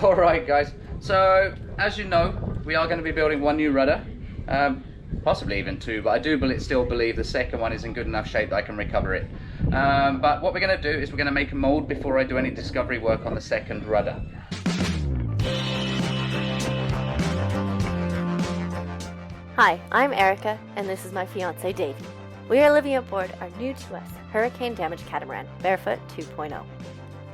All right, guys. So, as you know, we are going to be building one new rudder, possibly even two, but I do still believe the second one is in good enough shape that I can recover it. But what we're going to do is we're going to make a mold before I do any discovery work on the second rudder. Hi, I'm Erica, and this is my fiance Davy. We are living aboard our new to us hurricane-damaged catamaran, Barefoot 2.0.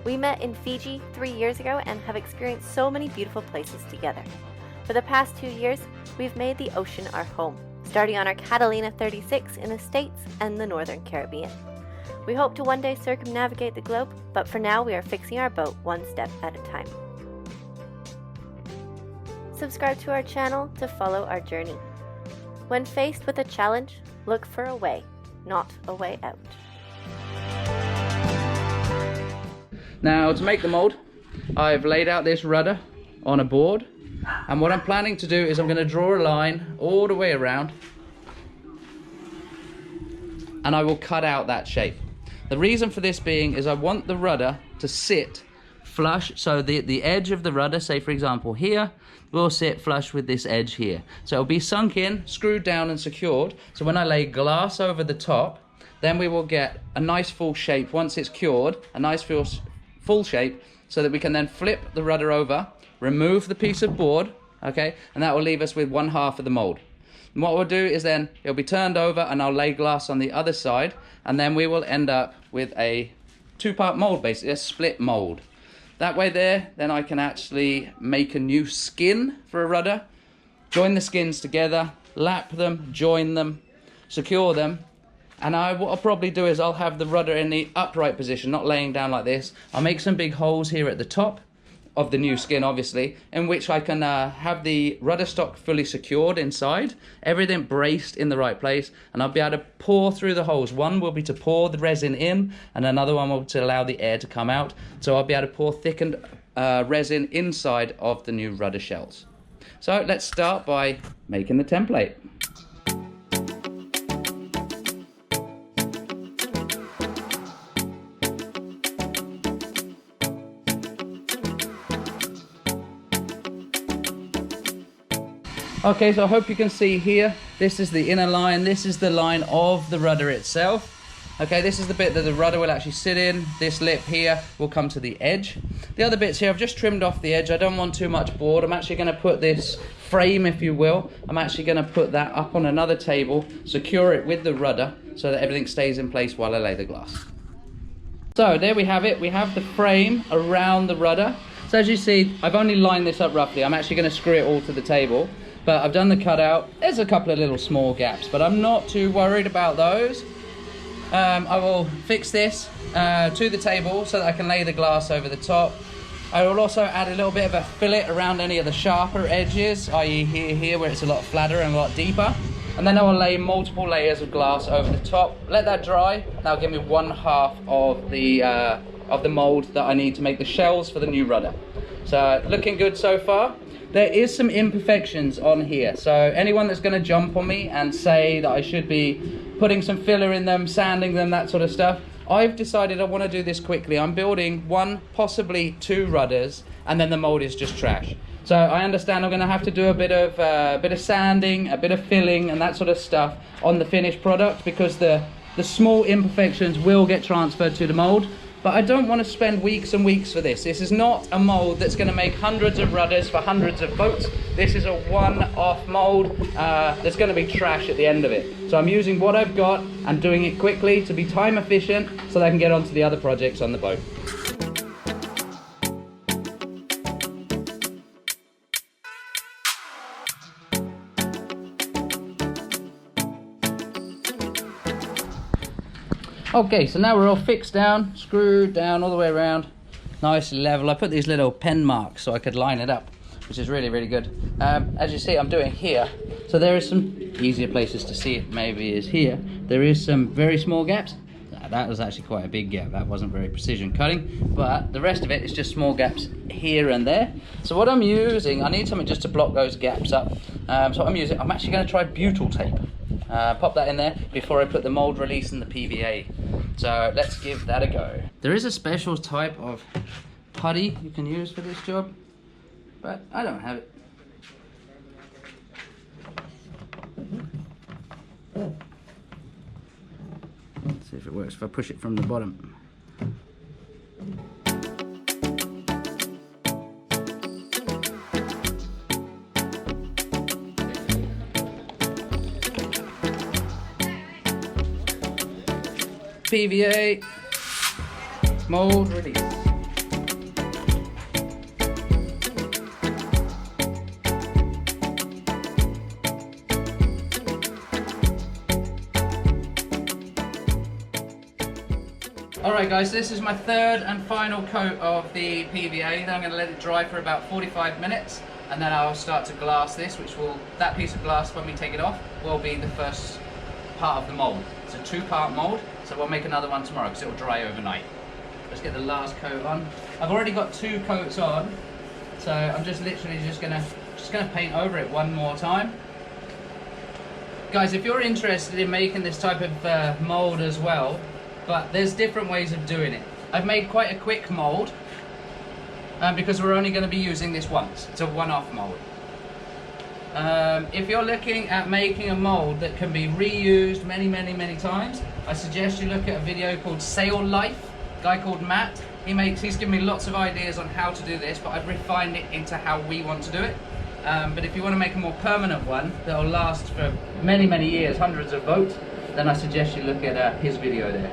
We met in Fiji 3 years ago and have experienced so many beautiful places together. For the past 2 years, we've made the ocean our home, starting on our Catalina 36 in the States and the Northern Caribbean. We hope to one day circumnavigate the globe, but for now we are fixing our boat one step at a time. Subscribe to our channel to follow our journey. When faced with a challenge, look for a way, not a way out. Now, to make the mold, I've laid out this rudder on a board, and what I'm planning to do is I'm going to draw a line all the way around, and I will cut out that shape. The reason for this being is I want the rudder to sit flush, so the edge of the rudder, say for example here, will sit flush with this edge here. So it'll be sunk in, screwed down and secured, so when I lay glass over the top, then we will get a nice full shape once it's cured, a nice full shape, so that we can then flip the rudder over, remove the piece of board, okay, and that will leave us with one half of the mold. And what we'll do is then it'll be turned over and I'll lay glass on the other side, and then we will end up with a two-part mold, basically a split mold. That way there, then I can actually make a new skin for a rudder, join the skins together, lap them, join them, secure them. And what I'll probably do is I'll have the rudder in the upright position, not laying down like this. I'll make some big holes here at the top of the new skin, obviously, in which I can have the rudder stock fully secured inside, everything braced in the right place, and I'll be able to pour through the holes. One will be to pour the resin in, and another one will be to allow the air to come out. So I'll be able to pour thickened resin inside of the new rudder shells. So let's start by making the template. Okay, so I hope you can see here, this is the inner line, this is the line of the rudder itself. Okay, this is the bit that the rudder will actually sit in. This lip here will come to the edge. The other bits here, I've just trimmed off the edge. I don't want too much board. I'm actually going to put this frame, if you will, I'm actually going to put that up on another table, secure it with the rudder so that everything stays in place while I lay the glass. So there we have it. We have the frame around the rudder. So as you see, I've only lined this up roughly. I'm actually going to screw it all to the table. But I've done the cutout. There's a couple of little small gaps, but I'm not too worried about those. I will fix this to the table so that I can lay the glass over the top. I will also add a little bit of a fillet around any of the sharper edges, i.e. here where it's a lot flatter and a lot deeper. And then I will lay multiple layers of glass over the top. Let that dry. That'll give me one half of the mold that I need to make the shells for the new rudder. So looking good so far. There is some imperfections on here, so anyone that's going to jump on me and say that I should be putting some filler in them, sanding them, that sort of stuff, I've decided I want to do this quickly. I'm building one, possibly two rudders, and then the mold is just trash. So I understand I'm going to have to do a bit of sanding, a bit of filling, and that sort of stuff on the finished product, because the small imperfections will get transferred to the mold. But I don't want to spend weeks and weeks for this. This is not a mold that's going to make hundreds of rudders for hundreds of boats. This is a one-off mold that's going to be trash at the end of it. So I'm using what I've got and doing it quickly to be time efficient so that I can get on to the other projects on the boat. Okay, so now we're all fixed down, screwed down all the way around, nice level. I put these little pen marks so I could line it up, which is really, really good. As you see, I'm doing here. So there is some easier places to see it, maybe is here. There is some very small gaps. That was actually quite a big gap. That wasn't very precision cutting, but the rest of it is just small gaps here and there. So what I'm using, I need something just to block those gaps up. So what I'm actually going to try butyl tape. Pop that in there before I put the mold release and the PVA. So let's give that a go. There is a special type of putty you can use for this job. but I don't have it. Let's see if it works if I push it from the bottom. PVA mold release. Alright guys, this is my third and final coat of the PVA. Then I'm going to let it dry for about 45 minutes and then I'll start to glass this, which will, that piece of glass when we take it off, will be the first part of the mold. It's a 2-part mold, so we'll make another one tomorrow because it will dry overnight. Let's get the last coat on. I've already got 2 coats on, so I'm just literally just gonna paint over it one more time. Guys, if you're interested in making this type of mold as well, but there's different ways of doing it. I've made quite a quick mold because we're only going to be using this once. It's a one-off mold. If you're looking at making a mold that can be reused many times, I suggest you look at a video called Sail Life, a guy called Matt. He's given me lots of ideas on how to do this, but I've refined it into how we want to do it. But if you want to make a more permanent one that will last for many years, hundreds of boats, then I suggest you look at his video there.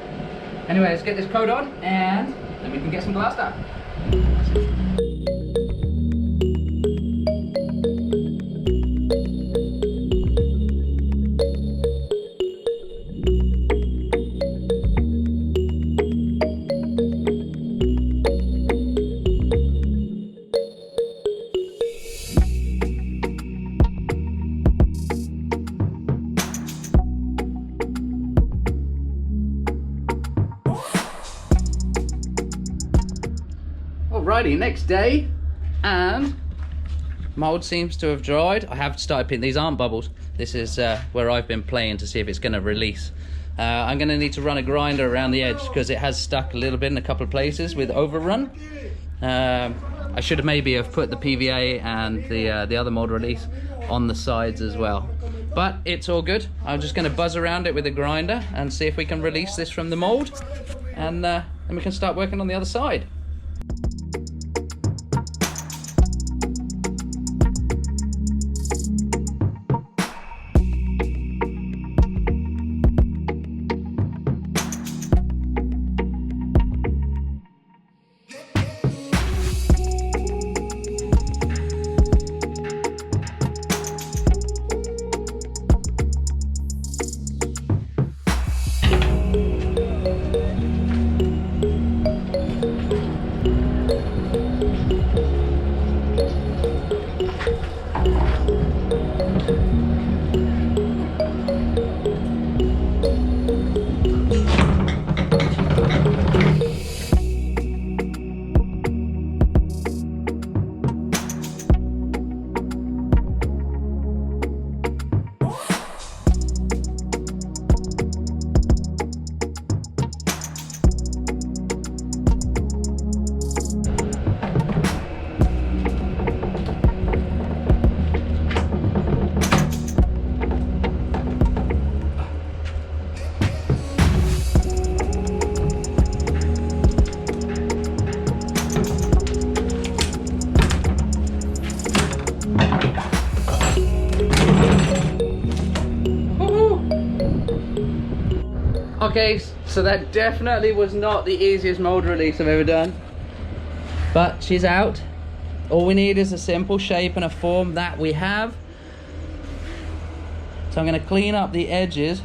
Anyway, let's get this coat on and then we can get some glass down. Alrighty, next day, and mold seems to have dried. I have started painting. These aren't bubbles. This is where I've been playing to see if it's going to release. I'm going to need to run a grinder around the edge because it has stuck a little bit in a couple of places with overrun. I should have maybe have put the PVA and the other mold release on the sides as well. But it's all good. I'm just going to buzz around it with a grinder and see if we can release this from the mold, and then we can start working on the other side. Okay, so that definitely was not the easiest mold release I've ever done, but she's out. All we need is a simple shape and a form that we have. So I'm going to clean up the edges.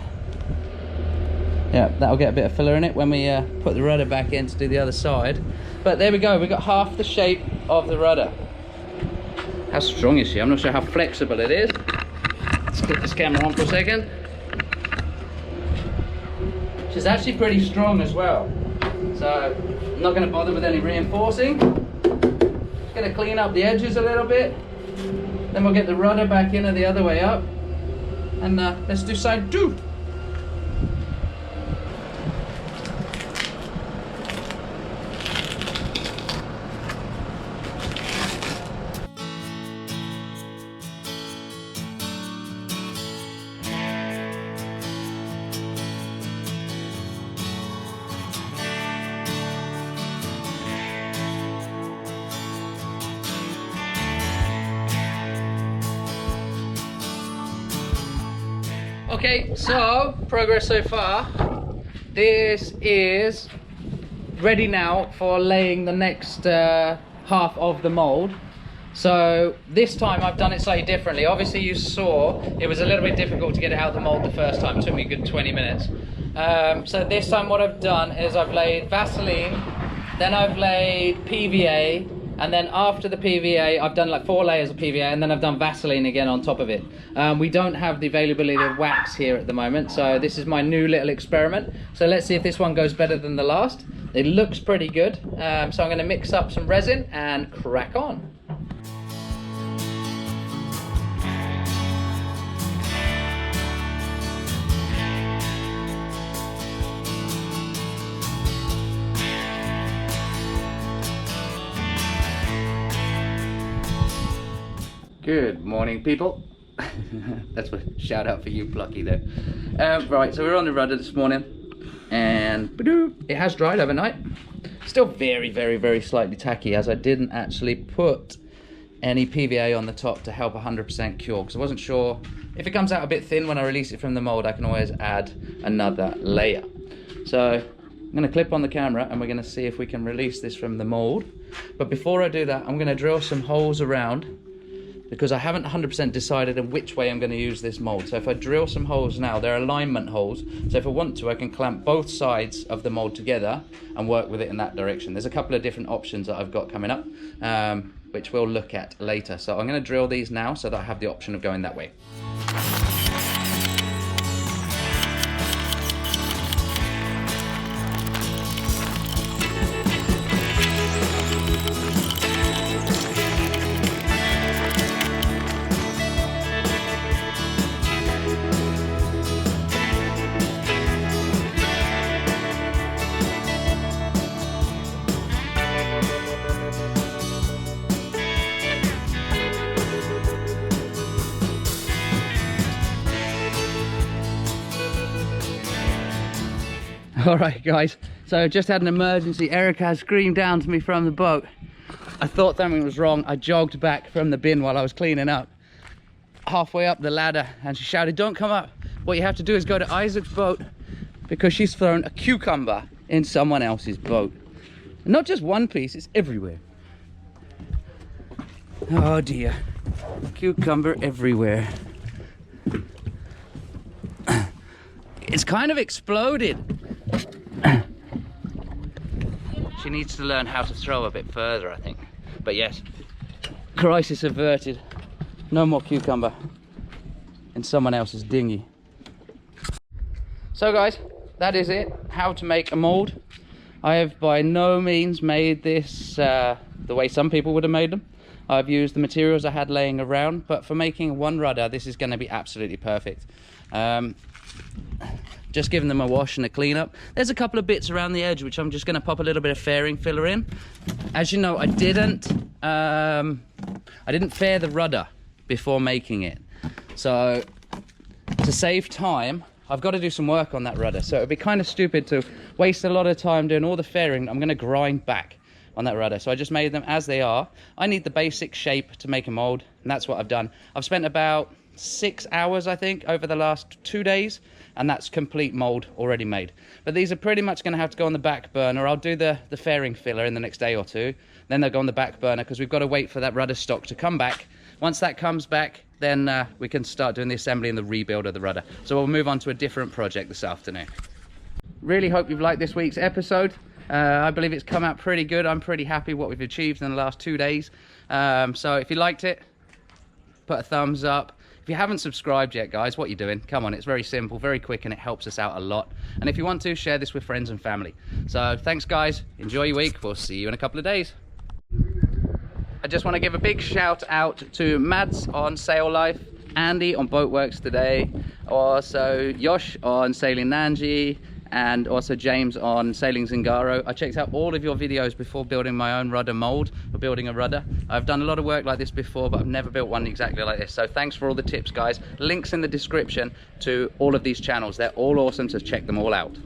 Yeah, that'll get a bit of filler in it when we put the rudder back in to do the other side. But there we go, we've got half the shape of the rudder. How strong is she? I'm not sure how flexible it is. Let's put this camera on for a second. She's actually pretty strong as well, so I'm not going to bother with any reinforcing. Just going to clean up the edges a little bit, then we'll get the rudder back in the other way up, and let's do side 2. Okay, so progress so far. This is ready now for laying the next half of the mould. So this time I've done it slightly differently. Obviously you saw it was a little bit difficult to get it out of the mould the first time. It took me a good 20 minutes. So this time what I've done is I've laid Vaseline, then I've laid PVA, and then after the PVA I've done like 4 layers of PVA, and then I've done Vaseline again on top of it. We don't have the availability of wax here at the moment, so this is my new little experiment. So let's see if this one goes better than the last. It looks pretty good. So I'm going to mix up some resin and crack on. Good morning, people. That's a shout out for you, Plucky, there. Right, so we're on the rudder this morning, and it has dried overnight. Still very, very, very slightly tacky, as I didn't actually put any PVA on the top to help 100% cure, because I wasn't sure if it comes out a bit thin when I release it from the mold. I can always add another layer. So I'm going to clip on the camera, and we're going to see if we can release this from the mold. But before I do that, I'm going to drill some holes around, because I haven't 100% decided in which way I'm going to use this mold. So if I drill some holes now, they're alignment holes. So if I want to, I can clamp both sides of the mold together and work with it in that direction. There's a couple of different options that I've got coming up, which we'll look at later. So I'm going to drill these now so that I have the option of going that way. All right, guys, so just had an emergency. Erica has screamed down to me from the boat. I thought something was wrong. I jogged back from the bin while I was cleaning up, halfway up the ladder, and she shouted, "Don't come up. What you have to do is go to Isaac's boat, because she's thrown a cucumber in someone else's boat." And not just one piece, it's everywhere. Oh dear, cucumber everywhere. It's kind of exploded. She needs to learn how to throw a bit further, I think. But yes, crisis averted. No more cucumber in someone else's dinghy. So guys, that is it. How to make a mold. I have by no means made this the way some people would have made them. I've used the materials I had laying around, but for making one rudder, this is going to be absolutely perfect. Just giving them a wash and a clean up. There's a couple of bits around the edge which I'm just going to pop a little bit of fairing filler in. As you know, I didn't fair the rudder before making it, so to save time I've got to do some work on that rudder. So it would be kind of stupid to waste a lot of time doing all the fairing. I'm going to grind back on that rudder, so I just made them as they are. I need the basic shape to make a mold, and that's what I've done. I've spent about 6 hours, I think, over the last 2 days, and that's complete mold already made. But these are pretty much going to have to go on the back burner. I'll do the fairing filler in the next day or two, then they'll go on the back burner, because we've got to wait for that rudder stock to come back. Once that comes back, then we can start doing the assembly and the rebuild of the rudder. So we'll move on to a different project this afternoon. Really hope you've liked this week's episode. I believe it's come out pretty good. I'm pretty happy what we've achieved in the last 2 days. So if you liked it, put a thumbs up. If you haven't subscribed yet, guys, what are you doing? Come on, it's very simple, very quick, and it helps us out a lot. And if you want to, share this with friends and family. So thanks, guys. Enjoy your week. We'll see you in a couple of days. I just want to give a big shout out to Mads on Sail Life, Andy on Boatworks today, also Yosh on Sailing Nandji, and also James on Sailing Zingaro. I checked out all of your videos before building my own rudder mold, or building a rudder. I've done a lot of work like this before, but I've never built one exactly like this. So thanks for all the tips, guys. Links in the description to all of these channels. They're all awesome, so check them all out.